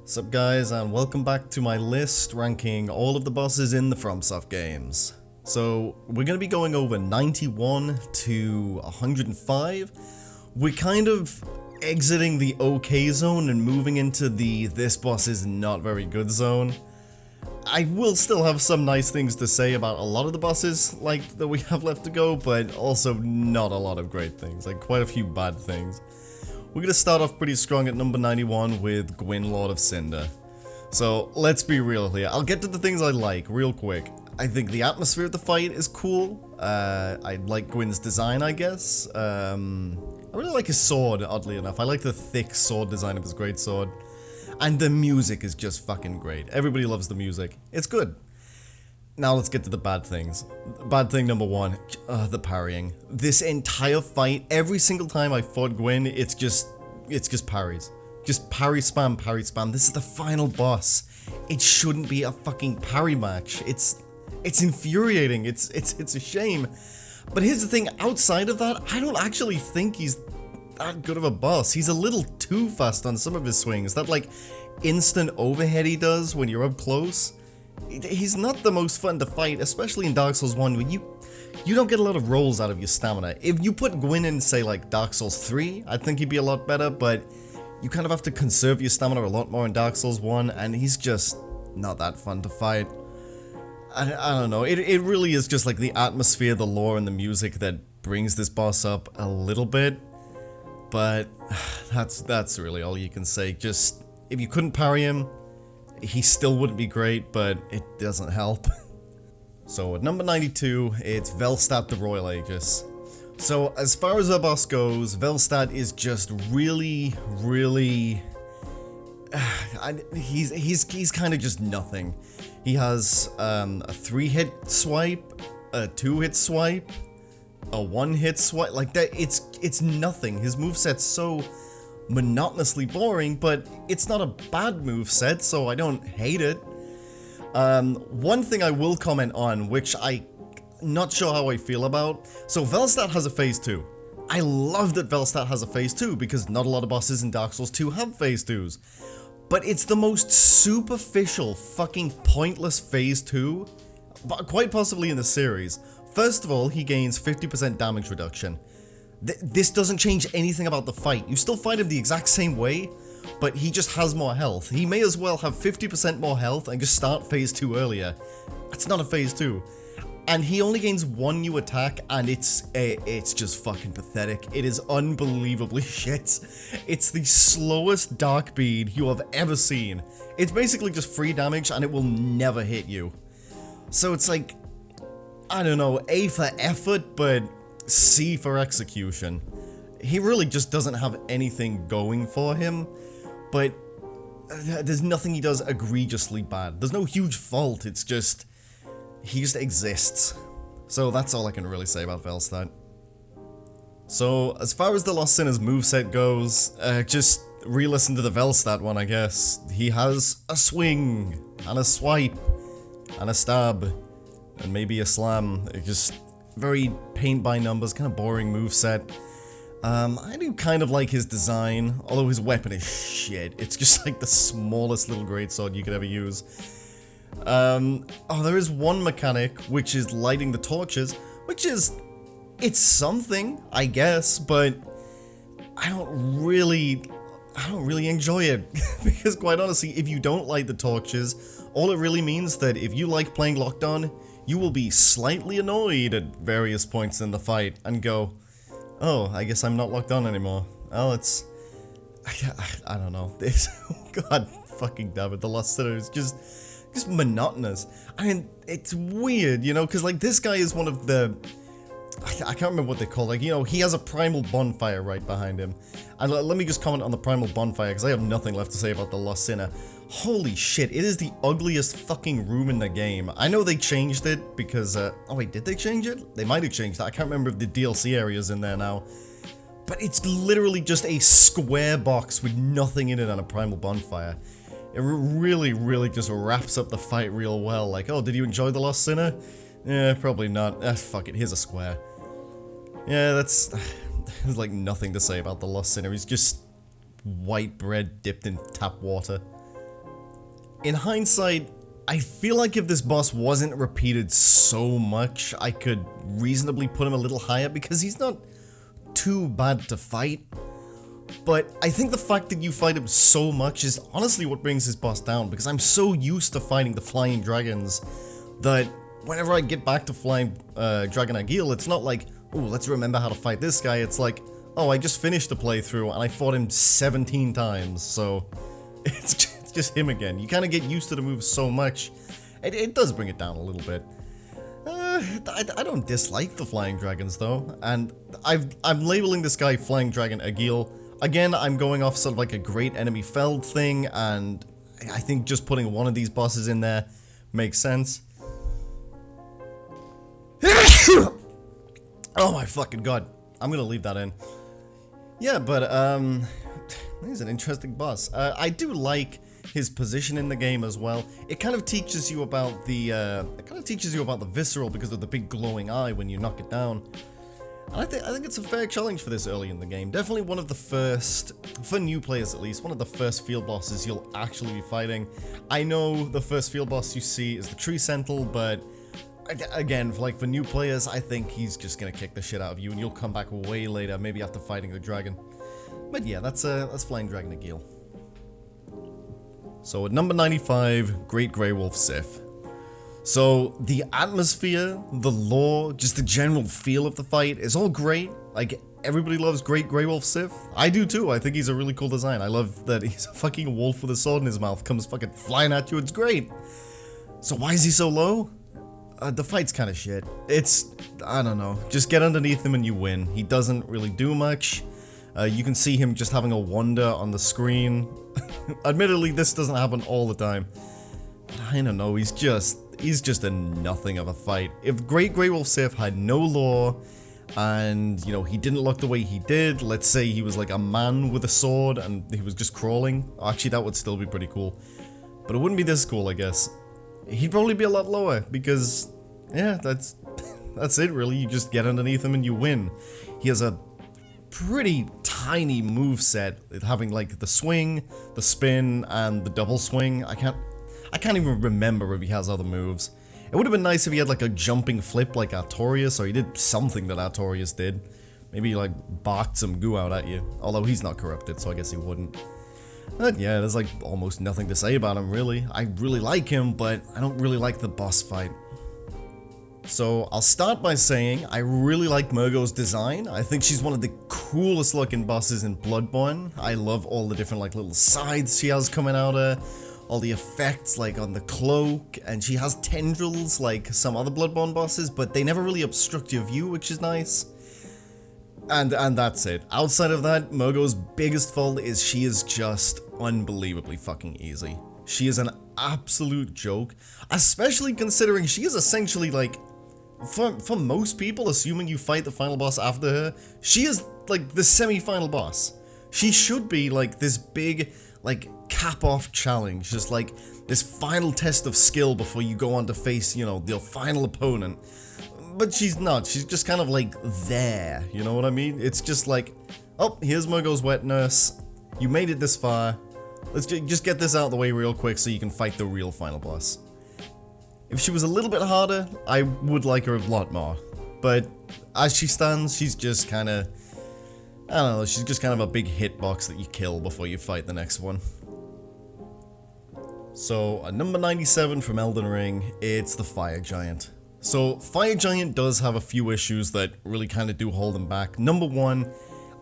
Sup guys, and welcome back to my list ranking all of the bosses in the Fromsoft games. So we're going to be going over 91 to 105. We're kind of exiting the okay zone and moving into the this boss is not very good zone. I will still have some nice things to say about a lot of the bosses like that we have left to go, but also not a lot of great things, like quite a few bad things. We're going to start off pretty strong at number 91 with Gwen, Lord of Cinder. So, let's be real here. I'll get to the things I like real quick. I think the atmosphere of the fight is cool. I like Gwen's design, I guess. I really like his sword, oddly enough. I like the thick sword design of his greatsword. And the music is just fucking great. Everybody loves the music. It's good. Now let's get to the bad things. Bad thing number one, the parrying. This entire fight, every single time I fought Gwen, it's just parries. Just parry spam, parry spam. This is the final boss. It shouldn't be a fucking parry match. It's infuriating. It's a shame. But here's the thing, outside of that, I don't actually think he's that good of a boss. He's a little too fast on some of his swings. That like instant overhead he does when you're up close. He's not the most fun to fight, especially in Dark Souls 1, when you don't get a lot of rolls out of your stamina. If you put Gwen in, say, like Dark Souls 3, I think he'd be a lot better, but you kind of have to conserve your stamina a lot more in Dark Souls 1, and he's just not that fun to fight. I don't know, it really is just like the atmosphere, the lore, and the music that brings this boss up a little bit, but that's really all you can say. Just, if you couldn't parry him, he still wouldn't be great, but it doesn't help. So at number 92, it's Valstadt the Royal Aegis. So as far as the boss goes, Valstadt is just really, he's kind of just nothing. He has a 3-hit swipe, a 2-hit swipe, a 1-hit swipe, like that. It's nothing. His moveset's so monotonously boring, but it's not a bad moveset, so I don't hate it. One thing I will comment on, which I'm not sure how I feel about. So Valstadt has a phase 2. I love that Valstadt has a phase 2 because not a lot of bosses in Dark Souls 2 have phase 2s. But it's the most superficial, fucking pointless phase 2, but quite possibly in the series. First of all, he gains 50% damage reduction. This doesn't change anything about the fight. You still fight him the exact same way, but he just has more health. He may as well have 50% more health and just start phase 2 earlier. That's not a phase 2. And he only gains one new attack, and it's just fucking pathetic. It is unbelievably shit. It's the slowest dark bead you have ever seen. It's basically just free damage, and it will never hit you. So it's like, I don't know, A for effort, but C for execution. He really just doesn't have anything going for him, but there's nothing he does egregiously bad. There's no huge fault, it's just, he just exists. So that's all I can really say about Valstadt. So as far as the Lost Sinner's moveset goes, just re-listen to the Valstadt one, I guess. He has a swing, and a swipe, and a stab, and maybe a slam. It just very paint by numbers, kind of boring moveset. I do kind of like his design, although his weapon is shit. It's just like the smallest little greatsword you could ever use. Oh, there is one mechanic, which is lighting the torches, which is, it's something, I guess, but I don't really enjoy it. Because quite honestly, if you don't light the torches, all it really means that if you like playing Lockdown, you will be slightly annoyed at various points in the fight and go, oh, I guess I'm not locked on anymore. Oh, it's, I don't know. This, God fucking damn it, the Lost Sinner is just monotonous. I mean, it's weird, you know, because like this guy is one of the, I can't remember what they call, like, you know, he has a primal bonfire right behind him. And let me just comment on the primal bonfire, because I have nothing left to say about the Lost Sinner. Holy shit, it is the ugliest fucking room in the game. I know they changed it because, oh wait, did they change it? They might have changed that. I can't remember if the DLC area's in there now. But it's literally just a square box with nothing in it and a primal bonfire. It really just wraps up the fight real well. Like, oh, did you enjoy the Lost Sinner? Yeah, probably not. Fuck it, here's a square. Yeah, there's like nothing to say about the Lost Sinner. He's just white bread dipped in tap water. In hindsight, I feel like if this boss wasn't repeated so much, I could reasonably put him a little higher because he's not too bad to fight. But I think the fact that you fight him so much is honestly what brings this boss down, because I'm so used to fighting the flying dragons that whenever I get back to flying Dragon Gil, it's not like, oh, let's remember how to fight this guy. It's like, oh, I just finished the playthrough and I fought him 17 times, so it's just him again. You kind of get used to the moves so much, it does bring it down a little bit. I don't dislike the flying dragons though, and I'm labeling this guy Flying Dragon Gil. Again, I'm going off sort of like a great enemy felled thing, and I think just putting one of these bosses in there makes sense. Oh my fucking god. I'm gonna leave that in. Yeah, but, he's an interesting boss. I do like his position in the game as well. It kind of teaches you about the, visceral because of the big glowing eye when you knock it down. And I think it's a fair challenge for this early in the game. Definitely one of the first, for new players at least, one of the first field bosses you'll actually be fighting. I know the first field boss you see is the Tree Sentinel, but again, for new players, I think he's just gonna kick the shit out of you, and you'll come back way later, maybe after fighting the dragon. But yeah, that's Flying Dragon Gil. So at number 95, Great Grey Wolf Sith. So the atmosphere, the lore, just the general feel of the fight is all great. Like, everybody loves Great Grey Wolf Sith. I do too. I think he's a really cool design. I love that he's a fucking wolf with a sword in his mouth, comes fucking flying at you. It's great. So why is he so low? The fight's kind of shit. I don't know. Just get underneath him and you win. He doesn't really do much. You can see him just having a wander on the screen. Admittedly, this doesn't happen all the time. But I don't know, he's just a nothing of a fight. If Great Grey Wolf Sith had no lore, and, you know, he didn't look the way he did, let's say he was like a man with a sword and he was just crawling, actually that would still be pretty cool. But it wouldn't be this cool, I guess. He'd probably be a lot lower, because, yeah, that's it really. You just get underneath him and you win. He has a pretty tiny moveset, having like the swing, the spin, and the double swing. I can't even remember if he has other moves. It would have been nice if he had like a jumping flip like Artorias, or he did something that Artorias did. Maybe he like barked some goo out at you. Although he's not corrupted, so I guess he wouldn't. But yeah, there's like almost nothing to say about him really. I really like him, but I don't really like the boss fight. So I'll start by saying I really like Mogo's design. I think she's one of the coolest looking bosses in Bloodborne. I love all the different like little sides she has coming out of her. All the effects like on the cloak, and she has tendrils like some other Bloodborne bosses, but they never really obstruct your view, which is nice. And that's it. Outside of that, Mogo's biggest fault is she is just unbelievably fucking easy. She is an absolute joke, especially considering she is essentially like, for most people, assuming you fight the final boss after her, she is like the semi-final boss. She should be like this big, like, cap-off challenge, just like this final test of skill before you go on to face, you know, your final opponent. But she's not. She's just kind of like there, you know what I mean? It's just like, oh, here's Mogo's wet nurse. You made it this far. Let's just get this out of the way real quick so you can fight the real final boss. If she was a little bit harder, I would like her a lot more. But as she stands, she's just kind of, I don't know, she's just kind of a big hitbox that you kill before you fight the next one. So, at number 97 from Elden Ring, it's the Fire Giant. So, Fire Giant does have a few issues that really kind of do hold him back. Number one,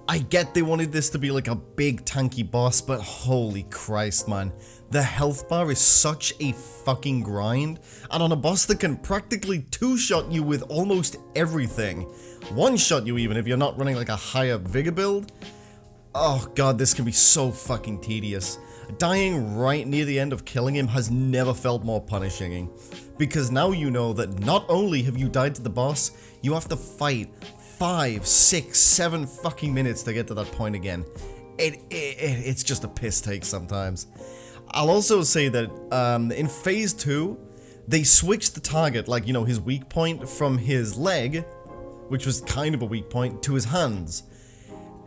I get they wanted this to be like a big tanky boss, but holy Christ, man. The health bar is such a fucking grind, and on a boss that can practically two-shot you with almost everything. One-shot you even if you're not running like a higher vigor build. Oh god, this can be so fucking tedious. Dying right near the end of killing him has never felt more punishing, because now you know that not only have you died to the boss, you have to fight 5, 6, 7 fucking minutes to get to that point again. It's just a piss take sometimes. I'll also say that in phase 2, they switched the target, like, you know, his weak point from his leg, which was kind of a weak point, to his hands.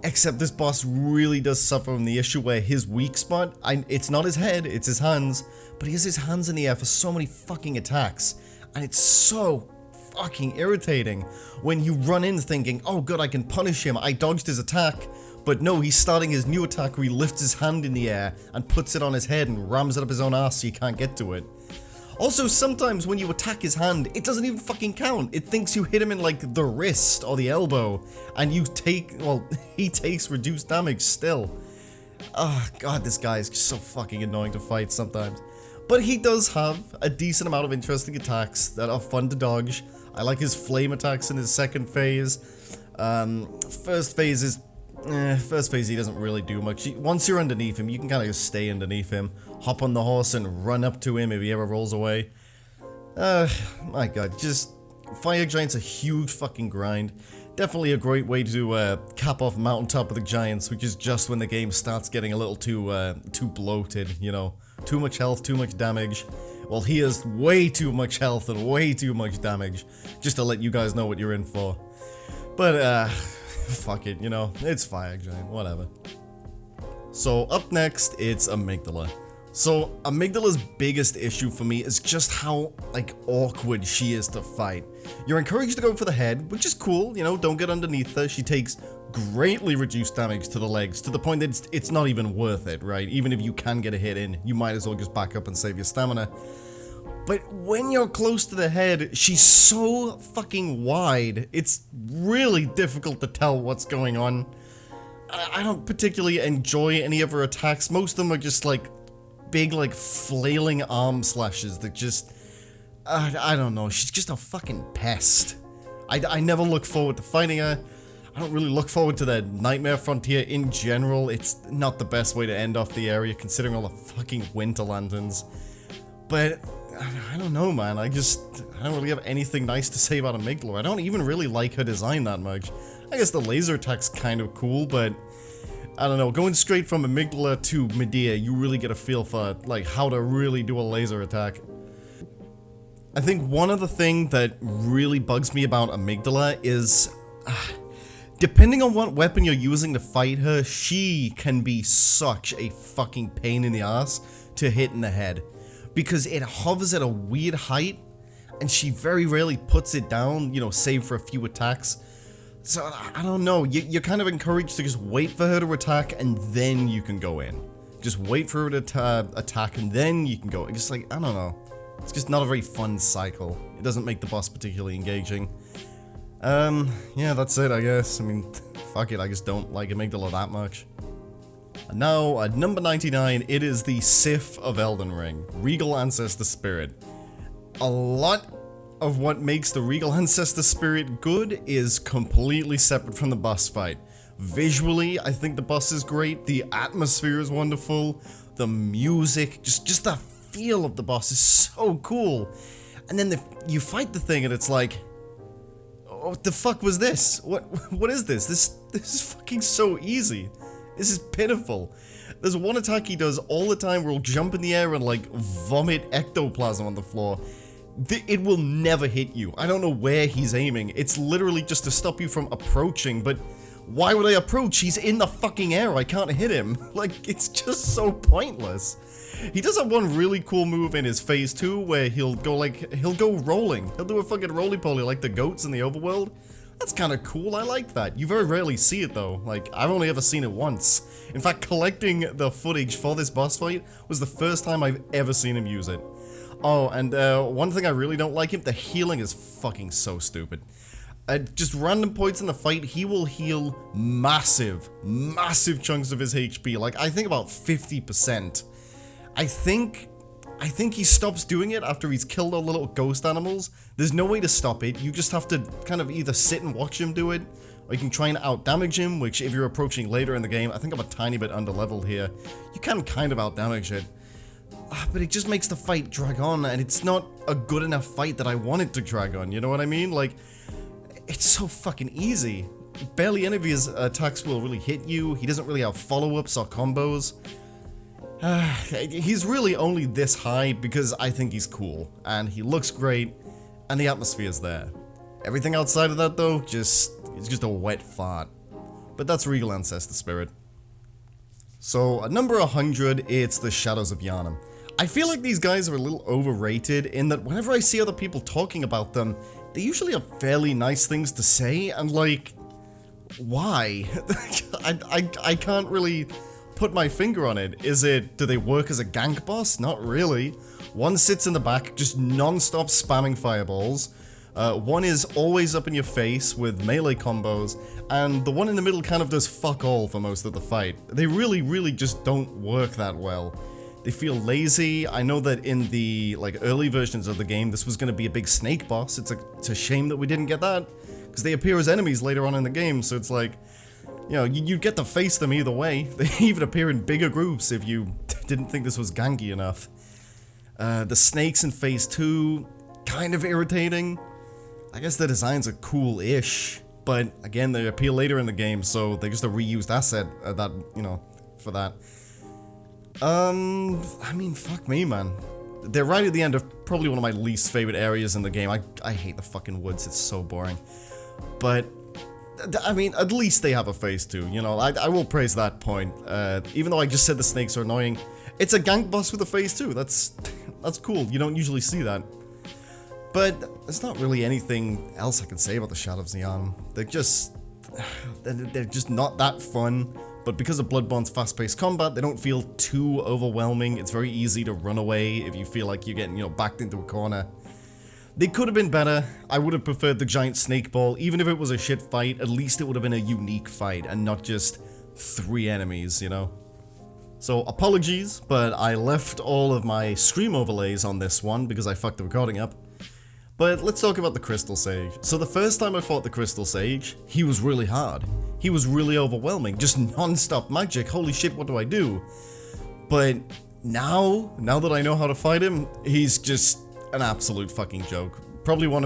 Except this boss really does suffer from the issue where his weak spot, it's not his head, it's his hands, but he has his hands in the air for so many fucking attacks, and it's so fucking irritating when you run in thinking, oh good, I can punish him, I dodged his attack, but no, he's starting his new attack where he lifts his hand in the air and puts it on his head and rams it up his own ass so you can't get to it. Also, sometimes when you attack his hand, it doesn't even fucking count. It thinks you hit him in, like, the wrist or the elbow, and you take, well, he takes reduced damage still. Oh, God, this guy is just so fucking annoying to fight sometimes. But he does have a decent amount of interesting attacks that are fun to dodge. I like his flame attacks in his second phase. First phase he doesn't really do much. Once you're underneath him, you can kind of just stay underneath him, hop on the horse and run up to him if he ever rolls away. My god, just fire giants a huge fucking grind. Definitely a great way to cap off Mountaintop of the Giants, which is just when the game starts getting a little too bloated, you know. Too much health, too much damage. Well, he has way too much health and way too much damage, just to let you guys know what you're in for. But, fuck it, you know, it's Fire Giant, whatever. So up next, it's Amygdala. So Amygdala's biggest issue for me is just how, like, awkward she is to fight. You're encouraged to go for the head, which is cool, you know, don't get underneath her. She takes greatly reduced damage to the legs, to the point that it's not even worth it, right? Even if you can get a hit in, you might as well just back up and save your stamina. But when you're close to the head, she's so fucking wide, it's really difficult to tell what's going on. I don't particularly enjoy any of her attacks. Most of them are just like big, like, flailing arm slashes that just... I don't know, she's just a fucking pest. I never look forward to fighting her. I don't really look forward to the Nightmare Frontier in general. It's not the best way to end off the area, considering all the fucking winter lanterns. But... I don't know, man. I don't really have anything nice to say about Amygdala. I don't even really like her design that much. I guess the laser attack's kind of cool, but I don't know. Going straight from Amygdala to Medea, you really get a feel for, like, how to really do a laser attack. I think one other thing that really bugs me about Amygdala is, depending on what weapon you're using to fight her, she can be such a fucking pain in the ass to hit in the head. Because it hovers at a weird height, and she very rarely puts it down, you know, save for a few attacks. So, I don't know, you're kind of encouraged to just wait for her to attack, and then you can go in. Just wait for her to attack, and then you can go. It's just like, I don't know. It's just not a very fun cycle. It doesn't make the boss particularly engaging. Yeah, that's it, I guess. I mean, fuck it, I just don't like Amygdala that much. And now, at number 99, it is the Sith of Elden Ring, Regal Ancestor Spirit. A lot of what makes the Regal Ancestor Spirit good is completely separate from the boss fight. Visually, I think the boss is great, the atmosphere is wonderful, the music, just the feel of the boss is so cool. And then you fight the thing and it's like, oh, what the fuck was this? What is this? This is fucking so easy. This is pitiful. There's one attack he does all the time where he'll jump in the air and, like, vomit ectoplasm on the floor. It will never hit you. I don't know where he's aiming. It's literally just to stop you from approaching, but why would I approach? He's in the fucking air. I can't hit him. Like, it's just so pointless. He does have one really cool move in his phase 2 where he'll go rolling. He'll do a fucking roly-poly like the goats in the overworld. That's kind of cool, I like that. You very rarely see it though, like, I've only ever seen it once. In fact, collecting the footage for this boss fight was the first time I've ever seen him use it. Oh, and one thing I really don't like him, the healing is fucking so stupid. At just random points in the fight, he will heal massive chunks of his HP, like, I think about 50%. I think he stops doing it after he's killed all the little ghost animals. There's no way to stop it. You just have to kind of either sit and watch him do it, or you can try and out-damage him, which if you're approaching later in the game, I think I'm a tiny bit under-leveled here, you can kind of out-damage it. But it just makes the fight drag on, and it's not a good enough fight that I want it to drag on, you know what I mean? Like, it's so fucking easy. Barely any of his attacks will really hit you, he doesn't really have follow-ups or combos. He's really only this high because I think he's cool, and he looks great, and the atmosphere's there. Everything outside of that though, it's just a wet fart. but that's Regal Ancestor Spirit. So, at number 100, it's the Shadows of Yharnam. I feel like these guys are a little overrated in that whenever I see other people talking about them, they usually have fairly nice things to say, and like, why? I can't really put my finger on it. Do they work as a gank boss? Not really. One sits in the back, just non-stop spamming fireballs. One is always up in your face with melee combos, and the one in the middle kind of does fuck all for most of the fight. They really just don't work that well. They feel lazy. I know that in the early versions of the game, this was going to be a big snake boss. It's a shame that we didn't get that, because they appear as enemies later on in the game, so it's like, you know, you'd get to face them either way. They even appear in bigger groups if you didn't think this was ganky enough. The snakes in Phase 2, kind of irritating. I guess the designs are cool-ish, but again, they appear later in the game, so they're just a reused asset that, you know, for that. I mean, fuck me, man. They're right at the end of probably one of my least favorite areas in the game. I hate the fucking woods, it's so boring. But, I mean, at least they have a Phase 2, you know, I will praise that point. Even though I just said the snakes are annoying, it's a gank boss with a Phase 2, that's cool, you don't usually see that. But there's not really anything else I can say about the Shadows of Yharnam. They're just not that fun. But because of Bloodborne's fast-paced combat, they don't feel too overwhelming. It's very easy to run away if you feel like you're getting, you know, backed into a corner. They could have been better. I would have preferred the giant snake ball. Even if it was a shit fight, at least it would have been a unique fight and not just 3 enemies, you know? So, apologies, but I left all of my stream overlays on this one because I fucked the recording up. But let's talk about the Crystal Sage. So the first time I fought the Crystal Sage, he was really hard. He was really overwhelming, just non-stop magic, holy shit, what do I do? But now that I know how to fight him, he's just an absolute fucking joke. Probably one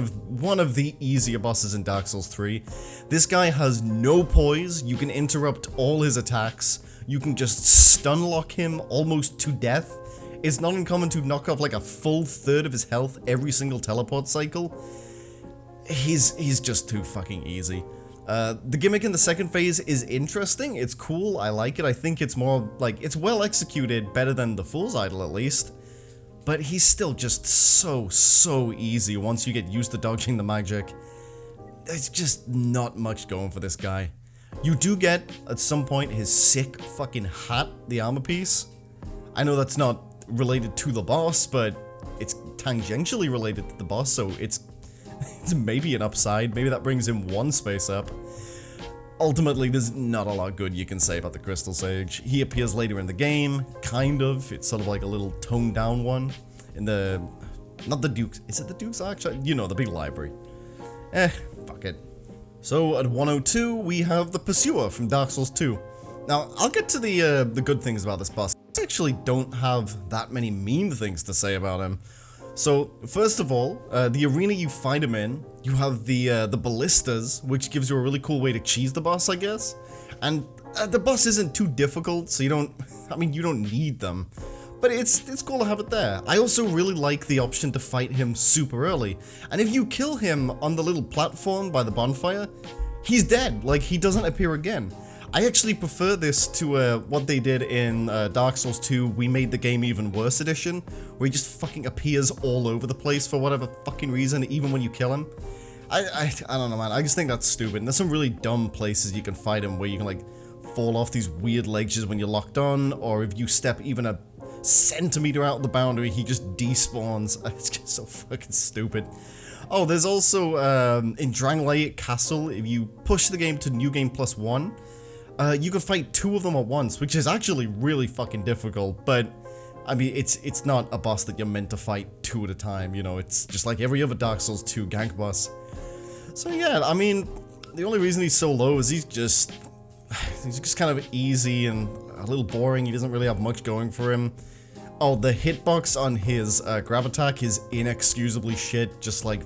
of the easier bosses in Dark Souls 3. This guy has no poise, you can interrupt all his attacks, you can just stun lock him almost to death. It's not uncommon to knock off like a full third of his health every single teleport cycle. He's just too fucking easy. The gimmick in the second phase is interesting, it's cool, I like it, I think it's more, like, it's well executed, better than the Fool's Idol at least. But he's still just so easy once you get used to dodging the magic. There's just not much going for this guy. You do get, at some point, his sick fucking hat, the armor piece. I know that's not related to the boss, but it's tangentially related to the boss, so it's maybe an upside. Maybe that brings him 1 space up. Ultimately, there's not a lot good you can say about the Crystal Sage. He appears later in the game, kind of. It's sort of like a little toned down one in the... not the Duke's... is it the Duke's Arch? You know, the big library. Fuck it. So, at 102, we have the Pursua from Dark Souls 2. Now, I'll get to the good things about this boss. I actually don't have that many mean things to say about him. So, first of all, the arena you fight him in, you have the ballistas, which gives you a really cool way to cheese the boss, I guess. And the boss isn't too difficult, so you don't, I mean, you don't need them. But it's cool to have it there. I also really like the option to fight him super early. And if you kill him on the little platform by the bonfire, he's dead, like he doesn't appear again. I actually prefer this to what they did in Dark Souls 2, We Made the Game Even Worse edition, where he just fucking appears all over the place for whatever fucking reason, even when you kill him. I don't know, man, I just think that's stupid. And there's some really dumb places you can fight him where you can, like, fall off these weird ledges when you're locked on, or if you step even a centimeter out of the boundary, he just despawns. It's just so fucking stupid. Oh, there's also, in Drangleic Castle, if you push the game to New Game Plus 1, you can fight 2 of them at once, which is actually really fucking difficult, but, I mean, it's not a boss that you're meant to fight 2 at a time, you know, it's just like every other Dark Souls 2 gank boss. So yeah, I mean, the only reason he's so low is he's just kind of easy and a little boring, he doesn't really have much going for him. Oh, the hitbox on his grab attack is inexcusably shit, just like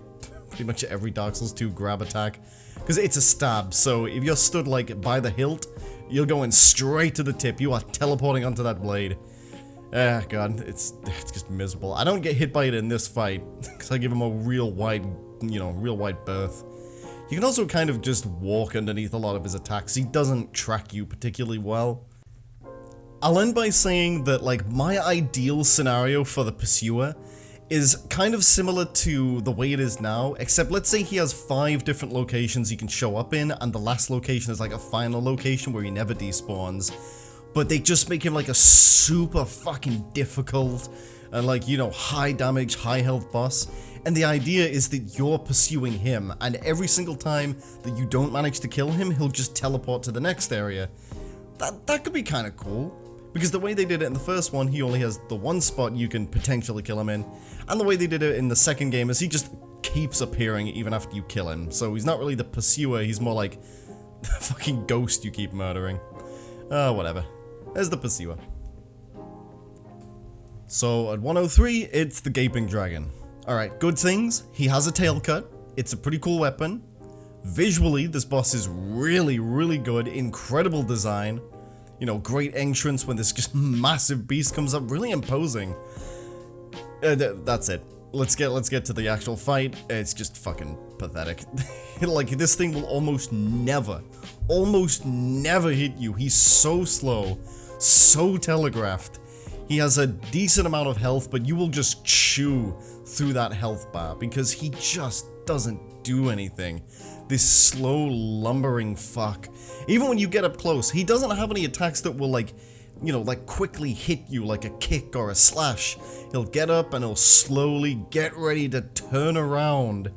pretty much every Dark Souls 2 grab attack. Because it's a stab, so if you're stood, like, by the hilt, you're going straight to the tip. You are teleporting onto that blade. God, it's just miserable. I don't get hit by it in this fight, because I give him a real wide, you know, real wide berth. You can also kind of just walk underneath a lot of his attacks. He doesn't track you particularly well. I'll end by saying that, like, my ideal scenario for the Pursua is kind of similar to the way it is now, except let's say he has 5 different locations he can show up in, and the last location is like a final location where he never despawns. But they just make him like a super fucking difficult and, like, you know, high damage, high health boss. And the idea is that you're pursuing him, and every single time that you don't manage to kill him, he'll just teleport to the next area. That could be kind of cool. Because the way they did it in the first one, he only has the one spot you can potentially kill him in. And the way they did it in the second game is he just keeps appearing even after you kill him. So he's not really the pursuer, he's more like the fucking ghost you keep murdering. Whatever. There's the pursuer. So at 103, it's the Gaping Dragon. Alright, good things. He has a tail cut. It's a pretty cool weapon. Visually, this boss is really, really good. Incredible design. You know, great entrance when this just massive beast comes up, really imposing. That's it. Let's get to the actual fight. It's just fucking pathetic. Like, this thing will almost never hit you. He's so slow, so telegraphed. He has a decent amount of health, but you will just chew through that health bar because he just doesn't do anything. This slow, lumbering fuck. Even when you get up close, he doesn't have any attacks that will, like, you know, like, quickly hit you like a kick or a slash. He'll get up and he'll slowly get ready to turn around.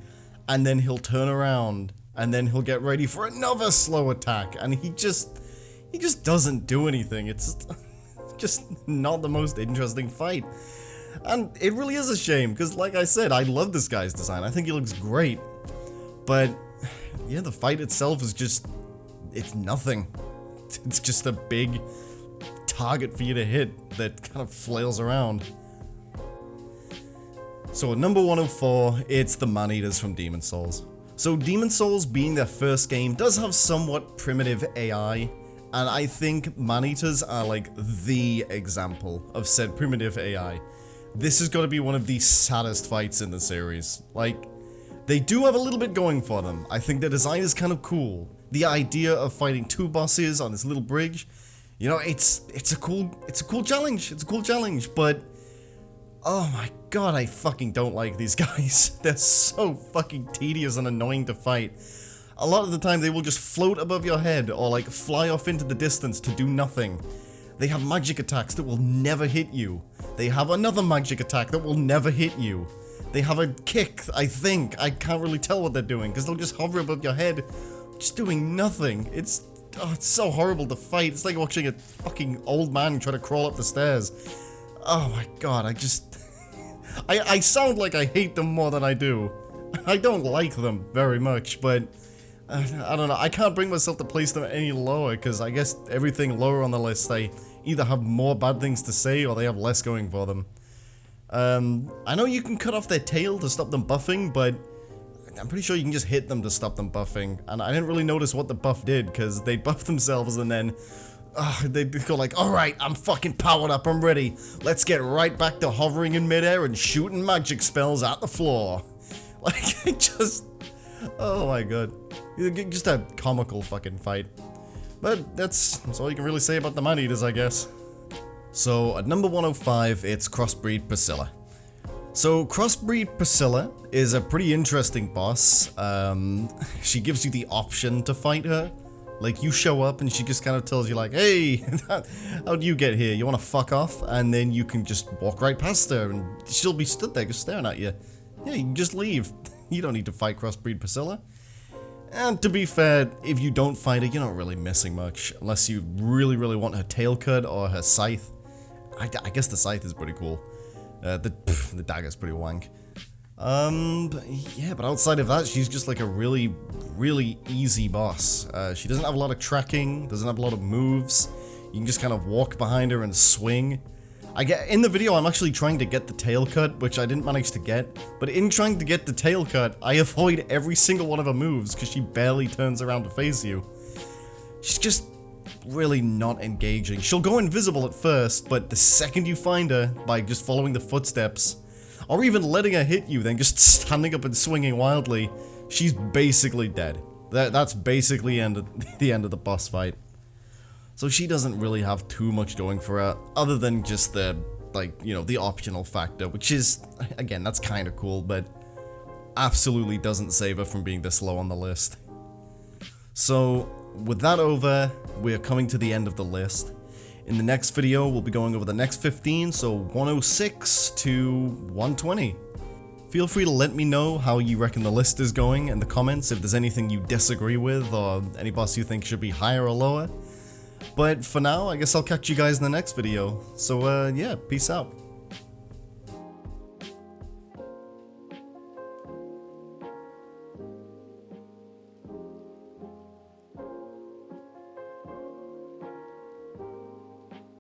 And then he'll turn around. And then he'll get ready for another slow attack. And he just doesn't do anything. It's just not the most interesting fight. And it really is a shame, because like I said, I love this guy's design. I think he looks great. But yeah, the fight itself is just, it's nothing. It's just a big target for you to hit that kind of flails around. So at number 104, it's the Man-Eaters from Demon Souls. So Demon Souls, being their first game, does have somewhat primitive AI, and I think Man-Eaters are like the example of said primitive AI. This has got to be one of the saddest fights in the series. Like, they do have a little bit going for them. I think the design is kind of cool. The idea of fighting 2 bosses on this little bridge, you know, it's a cool challenge. It's a cool challenge, but oh my god, I fucking don't like these guys. They're so fucking tedious and annoying to fight. A lot of the time they will just float above your head or like fly off into the distance to do nothing. They have magic attacks that will never hit you. They have another magic attack that will never hit you. They have a kick, I think. I can't really tell what they're doing because they'll just hover above your head, just doing nothing. It's so horrible to fight. It's like watching a fucking old man try to crawl up the stairs. Oh my god, I sound like I hate them more than I do. I don't like them very much, but I don't know. I can't bring myself to place them any lower because I guess everything lower on the list, they either have more bad things to say or they have less going for them. I know you can cut off their tail to stop them buffing, but I'm pretty sure you can just hit them to stop them buffing. And I didn't really notice what the buff did because they buff themselves and then they go like, alright, I'm fucking powered up, I'm ready. Let's get right back to hovering in midair and shooting magic spells at the floor. Like, it just, oh my god. Just a comical fucking fight. But that's all you can really say about the Man-Eaters, I guess. So at number 105, it's Crossbreed Priscilla. So Crossbreed Priscilla is a pretty interesting boss. She gives you the option to fight her. Like, you show up and she just kind of tells you like, hey, how'd you get here? You want to fuck off? And then you can just walk right past her and she'll be stood there just staring at you. Yeah, you can just leave. You don't need to fight Crossbreed Priscilla. And to be fair, if you don't fight her, you're not really missing much. Unless you really, really want her tail cut or her scythe. I guess the scythe is pretty cool. The dagger's pretty wank. But outside of that, she's just like a really, really easy boss. She doesn't have a lot of tracking, doesn't have a lot of moves. You can just kind of walk behind her and swing. In the video, I'm actually trying to get the tail cut, which I didn't manage to get. But in trying to get the tail cut, I avoid every single one of her moves because she barely turns around to face you. She's just really not engaging. She'll go invisible at first, but the second you find her, by just following the footsteps, or even letting her hit you, then just standing up and swinging wildly, she's basically dead. That's basically the end of the boss fight. So she doesn't really have too much going for her, other than just the, like, you know, the optional factor, which is, again, that's kind of cool, but absolutely doesn't save her from being this low on the list. So, with that over, we're coming to the end of the list. In the next video, we'll be going over the next 15, so 106 to 120. Feel free to let me know how you reckon the list is going in the comments, if there's anything you disagree with, or any boss you think should be higher or lower. But for now, I guess I'll catch you guys in the next video. So yeah, peace out.